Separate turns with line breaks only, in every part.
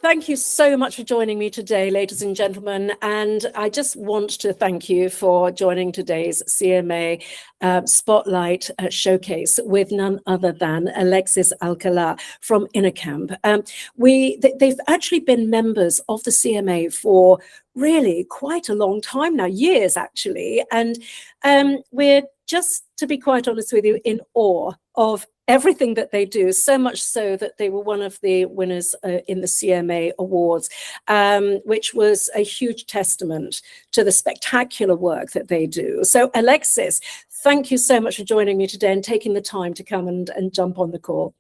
thank you so much for joining me today, ladies and gentlemen. And I just want to thank you for joining today's CMA Spotlight Showcase with none other than Alexis Alcalá from InnerCamp. They've actually been members of the CMA for really quite a long time now, years actually. And we're just, to be quite honest with you, in awe of everything that they do, so much so that they were one of the winners in the CMA Awards, which was a huge testament to the spectacular work that they do. So Alexis, thank you so much for joining me today and taking the time to come and jump on the call.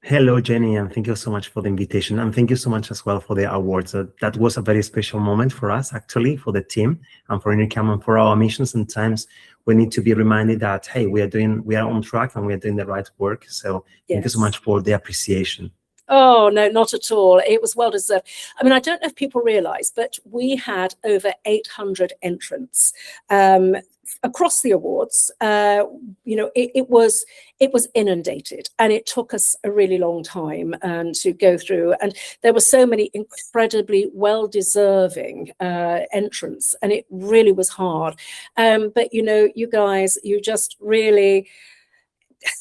Hello, Jayney, and thank you so much for the invitation. And thank you so much as well for the awards. That was a very special moment for us, actually, for the team and for InnerCamp and for our mission. Sometimes we need to be reminded that, hey, we are on track and we are doing the right work. So thank you so much for the appreciation.
Oh, no, not at all. It was well deserved. I mean, I don't know if people realize, but we had over 800 entrants across the awards. You know, it was inundated, and it took us a really long time to go through. And there were so many incredibly well-deserving entrants, and it really was hard. But, you know, you guys, you just really...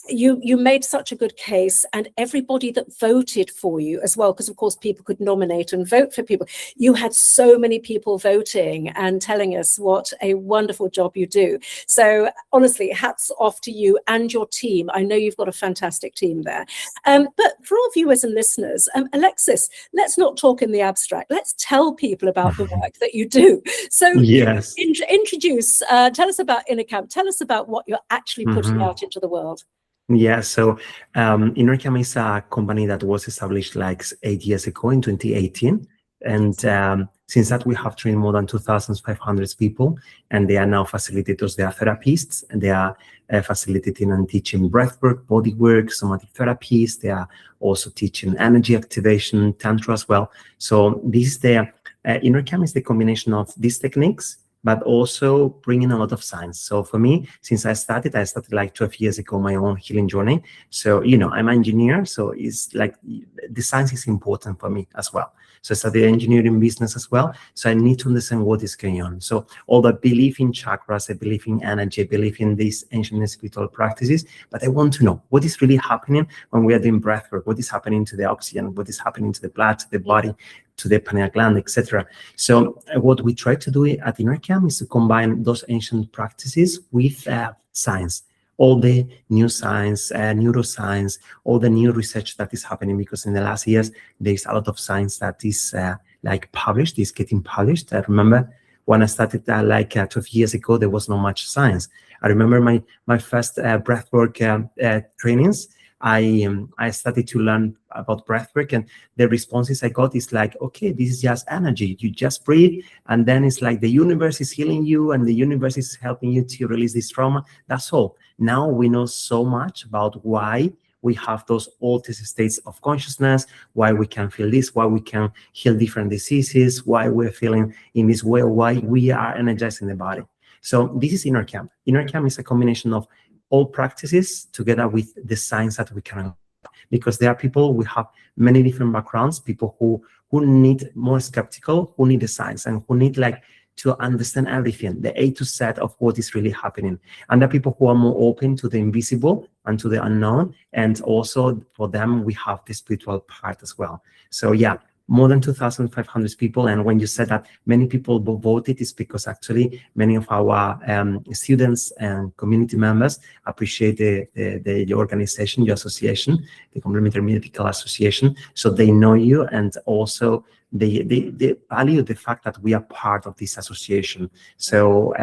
You made such a good case, and everybody that voted for you as well, because of course people could nominate and vote for people. You had so many people voting and telling us what a wonderful job you do. So honestly, hats off to you and your team. I know you've got a fantastic team there. But for our viewers and listeners, Alexis, let's not talk in the abstract. Let's tell people about the work that you do. So
yes,
introduce, tell us about InnerCamp. Tell us about what you're actually putting out into the world.
Yeah, so InnerCamp is a company that was established like 8 years ago in 2018. And since that, we have trained more than 2,500 people, and they are now facilitators. They are therapists, and they are facilitating and teaching breathwork, bodywork, somatic therapies. They are also teaching energy activation, tantra as well. So this is the InnerCamp is the combination of these techniques, but also bringing a lot of science. So for me, since I started like 12 years ago, my own healing journey. So, you know, I'm an engineer, so it's like the science is important for me as well. So I started engineering business as well. So I need to understand what is going on. So all the belief in chakras, I believe in energy, I believe in these ancient spiritual practices, but I want to know what is really happening when we are doing breath work, what is happening to the oxygen, what is happening to the blood, to the body, to the pineal gland, etc. So what we try to do at InnerCamp is to combine those ancient practices with science, all the new science, neuroscience, all the new research that is happening, because in the last years, there's a lot of science that is like published, is getting published. I remember when I started like 12 years ago, there was not much science. I remember my first breathwork trainings. I started to learn about breathwork, and the responses I got is like, okay, this is just energy. You just breathe, and then it's like the universe is healing you, and the universe is helping you to release this trauma. That's all. Now we know so much about why we have those altered states of consciousness, why we can feel this, why we can heal different diseases, why we're feeling in this way, why we are energizing the body. So this is InnerCamp. InnerCamp is a combination of all practices together with the science that we can, because there are people, we have many different backgrounds, people who need more skeptical, who need the science, and who need like to understand everything, the A to Z of what is really happening. And there are people who are more open to the invisible and to the unknown, and also for them, we have the spiritual part as well. So yeah, more than 2,500 people. And when you said that many people voted, it's because actually many of our students and community members appreciate the organization, your association, the Complementary Medical Association. So they know you, and also they value the fact that we are part of this association. So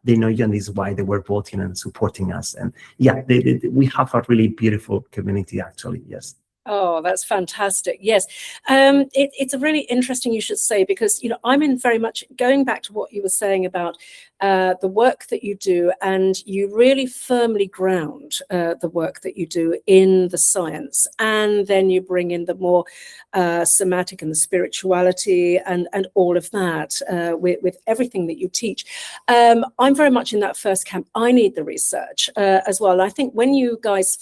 they know you, and this is why they were voting and supporting us. And yeah, we have a really beautiful community, actually, yes.
Oh, that's fantastic. Yes. It's a really interesting you should say, because, you know, I'm in very much going back to what you were saying about the work that you do, and you really firmly ground the work that you do in the science, and then you bring in the more somatic and the spirituality and all of that with everything that you teach. I'm very much in that first camp. I need the research as well. I think when you guys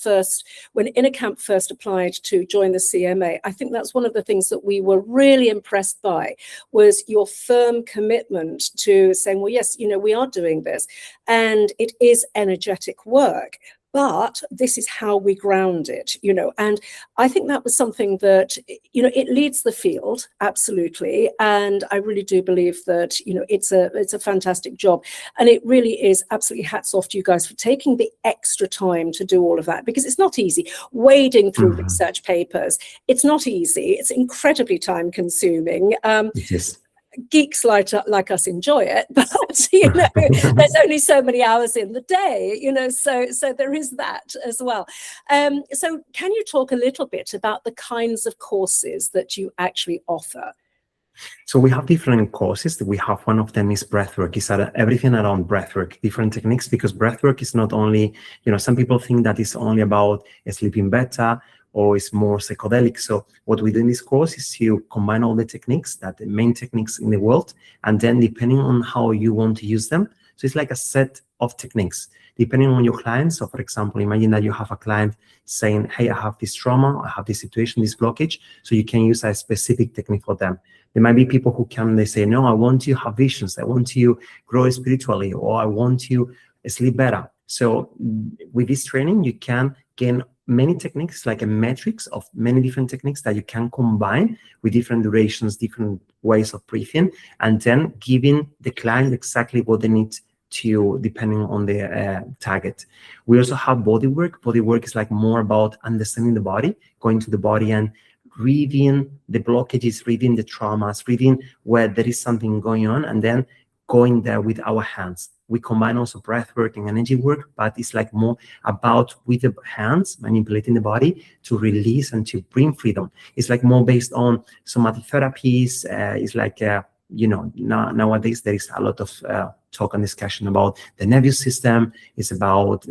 when InnerCamp first applied to join the CMA, I think that's one of the things that we were really impressed by, was your firm commitment to saying, well, yes, we are doing this, and it is energetic work, but this is how we ground it, and I think that was something that, it leads the field, absolutely. And I really do believe that, it's a fantastic job. And it really is absolutely hats off to you guys for taking the extra time to do all of that, because it's not easy. Wading through research papers, it's not easy. It's incredibly time consuming.
It is.
Geeks like us enjoy it, but there's only so many hours in the day, so there is that as well. So can you talk a little bit about the kinds of courses that you actually offer?
So we have different courses. We have, one of them is breathwork. It's everything around breathwork, different techniques, because breathwork is not only, some people think that it's only about sleeping better, or it's more psychedelic. So what we do in this course is you combine all the techniques, the main techniques in the world, and then depending on how you want to use them. So it's like a set of techniques, depending on your client. So for example, imagine that you have a client saying, hey, I have this trauma, I have this situation, this blockage. So you can use a specific technique for them. There might be people who come, they say, no, I want to have visions, I want to grow spiritually, or I want to sleep better. So with this training, you can gain many techniques, like a matrix of many different techniques that you can combine with different durations, different ways of breathing, and then giving the client exactly what they need to, depending on their target. We also have bodywork. Bodywork is like more about understanding the body, going to the body and reading the blockages, reading the traumas, reading where there is something going on, and then going there with our hands. We combine also breath work and energy work, but it's like more about with the hands, manipulating the body to release and to bring freedom. It's like more based on somatic therapies. It's like, nowadays there is a lot of talk and discussion about the nervous system. It's about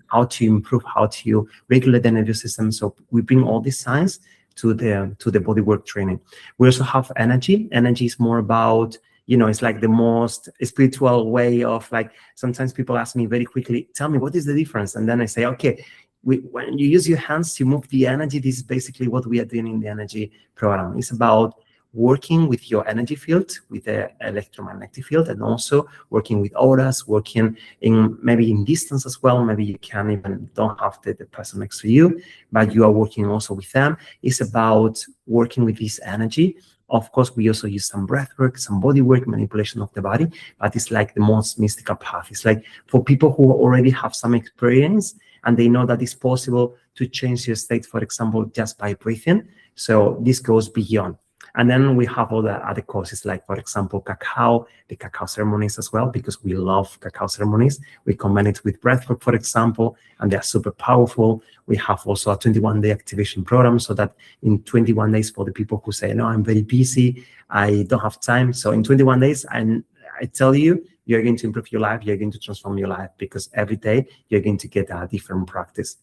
how to improve, how to regulate the nervous system. So we bring all these science to the bodywork training. We also have energy. Energy is more about, it's like the most spiritual way of, like, sometimes people ask me very quickly, tell me what is the difference? And then I say, okay, when you use your hands to move the energy, this is basically what we are doing in the energy program. It's about working with your energy field, with the electromagnetic field, and also working with auras, working maybe in distance as well. Maybe you can even don't have the person next to you, but you are working also with them. It's about working with this energy. Of course, we also use some breath work, some body work, manipulation of the body, but it's like the most mystical path. It's like for people who already have some experience and they know that it's possible to change your state, for example, just by breathing. So this goes beyond. And then we have all the other courses, like, for example, the cacao ceremonies as well, because we love cacao ceremonies. We combine it with breathwork, for example, and they're super powerful. We have also a 21-day activation program, so that in 21 days, for the people who say, no, I'm very busy, I don't have time. So in 21 days, I tell you, you're going to improve your life, you're going to transform your life, because every day you're going to get a different practice.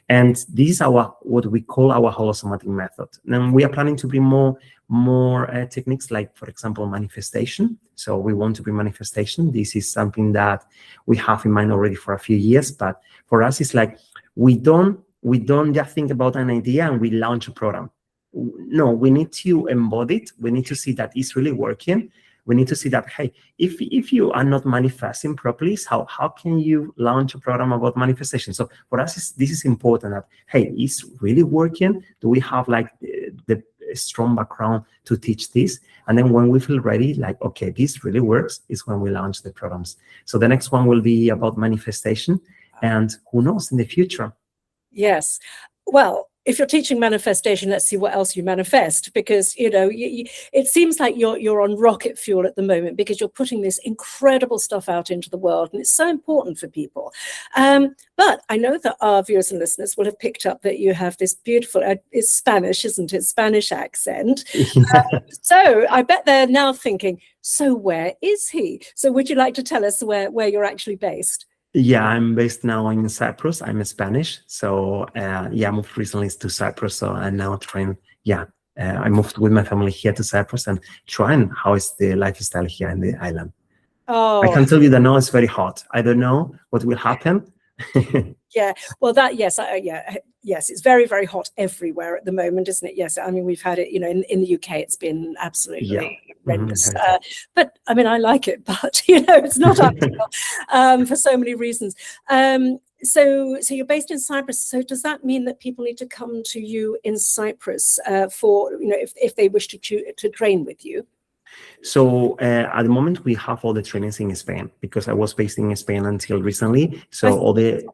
And this is what we call our holosomatic method. And we are planning to bring more techniques, like, for example, manifestation. So we want to bring manifestation. This is something that we have in mind already for a few years, but for us, it's like we don't just think about an idea and we launch a program. No, we need to embody it. We need to see that it's really working. We need to see that, hey, if you are not manifesting properly, how can you launch a program about manifestation? So for us, this is important, that, hey, it's really working. Do we have like the strong background to teach this? And then when we feel ready, like, okay, this really works, is when we launch the programs. So the next one will be about manifestation, and who knows, in the future.
Yes. Well, if you're teaching manifestation, let's see what else you manifest, because it seems like you're on rocket fuel at the moment, because you're putting this incredible stuff out into the world, and it's so important for people. But I know that our viewers and listeners will have picked up that you have this beautiful, it's Spanish, isn't it? Spanish accent. So I bet they're now thinking, so where is he? So would you like to tell us where you're actually based?
Yeah, I'm based now in Cyprus. I'm Spanish. So I moved recently to Cyprus. So I'm now trying, I moved with my family here to Cyprus and trying how is the lifestyle here in the island.
Oh,
I can tell you that now it's very hot. I don't know what will happen.
Yeah, well, yes, it's very, very hot everywhere at the moment, isn't it? Yes, I mean, we've had it, in the UK, it's been absolutely horrendous. But I mean, I like it, but it's not ideal for so many reasons. So you're based in Cyprus. So does that mean that people need to come to you in Cyprus for, if they wish to train with you?
So at the moment we have all the trainings in Spain, because I was based in Spain until recently. So all the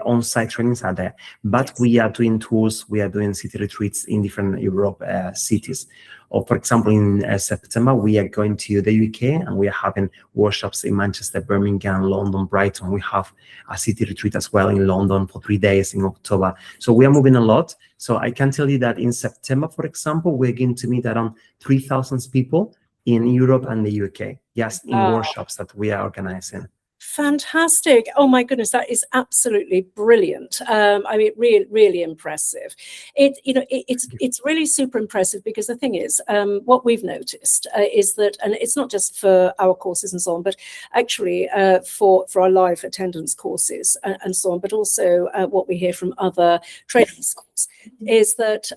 on-site trainings are there, but we are doing tours, we are doing city retreats in different Europe cities. Or for example, in September, we are going to the UK and we are having workshops in Manchester, Birmingham, London, Brighton. We have a city retreat as well in London for 3 days in October. So we are moving a lot. So I can tell you that in September, for example, we're going to meet around 3,000 people in Europe and the UK, just in workshops that we are organizing.
Fantastic. Oh my goodness, that is absolutely brilliant. I mean, really impressive. It's really super impressive, because the thing is, what we've noticed is that, and it's not just for our courses and so on, but actually for our live attendance courses and so on, but also what we hear from other training schools is that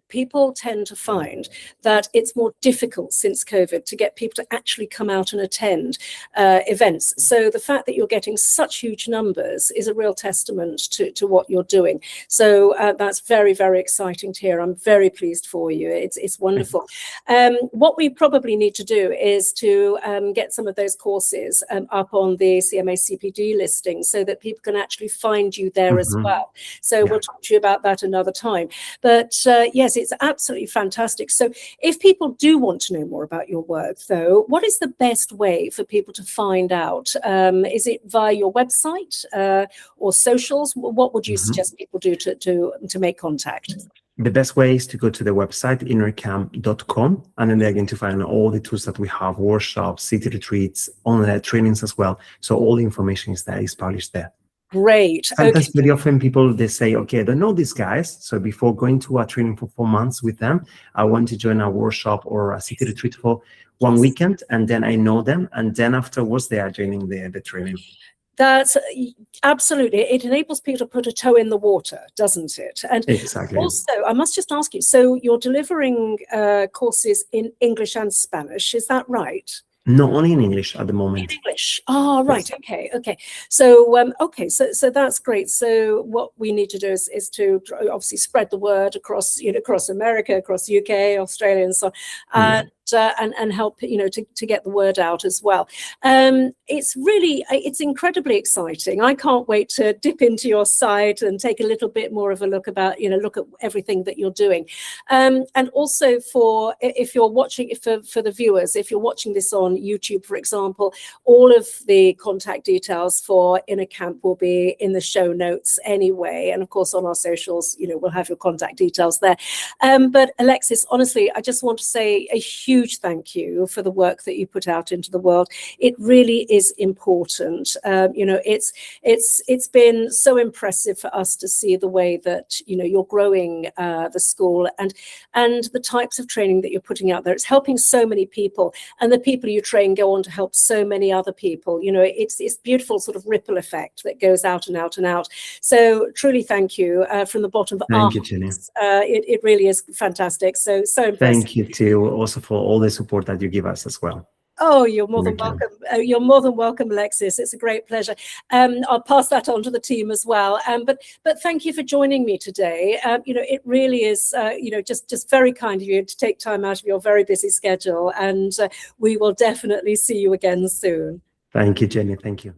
people tend to find that it's more difficult since COVID to get people to actually come out and attend events. So the fact that you're getting such huge numbers is a real testament to what you're doing. So that's very, very exciting to hear. I'm very pleased for you. It's wonderful. What we probably need to do is to get some of those courses up on the CMA CPD listing, so that people can actually find you there as well. So we'll talk to you about that another time. But yes, it's absolutely fantastic. So if people do want to know more about your work, though, what is the best way for people to find out? Is it via your website or socials? What would you suggest people do to make contact?
The best way is to go to the website, InnerCamp.com, and then they're going to find all the tools that we have, workshops, city retreats, online trainings as well. So all the information is there, is published there.
Great.
Sometimes very often people, they say, okay, I don't know these guys. So before going to a training for 4 months with them, I want to join a workshop or a city retreat for 1 weekend, and then I know them. And then afterwards, they are joining the training.
That's absolutely, it enables people to put a toe in the water, doesn't it? And
exactly.
Also, I must just ask you, so you're delivering courses in English and Spanish, is that right?
No, only in English at the moment.
In English. Oh, right. Yes. Okay. So that's great. So what we need to do is to obviously spread the word across, across America, across UK, Australia, and so on. And help to get the word out as well. It's incredibly exciting. I can't wait to dip into your site and take a little bit more of a look at everything that you're doing. And also if you're watching, for the viewers, if you're watching this on YouTube, for example, all of the contact details for InnerCamp will be in the show notes anyway, and of course on our socials, we'll have your contact details there. But Alexis, honestly, I just want to say a huge thank you for the work that you put out into the world. It really is important. It's been so impressive for us to see the way that you're growing the school and the types of training that you're putting out there. It's helping so many people, and the people you train go on to help so many other people. It's beautiful sort of ripple effect that goes out and out and out. So truly thank you from the bottom of our hearts.
Thank you, Jayney.
It really is fantastic. So impressive.
Thank you too, also for all the support that you give us as well.
Oh, you're more than welcome. You're more than welcome, Alexis. It's a great pleasure. I'll pass that on to the team as well. But thank you for joining me today. It really is, just very kind of you to take time out of your very busy schedule. And we will definitely see you again soon.
Thank you, Jayney. Thank you.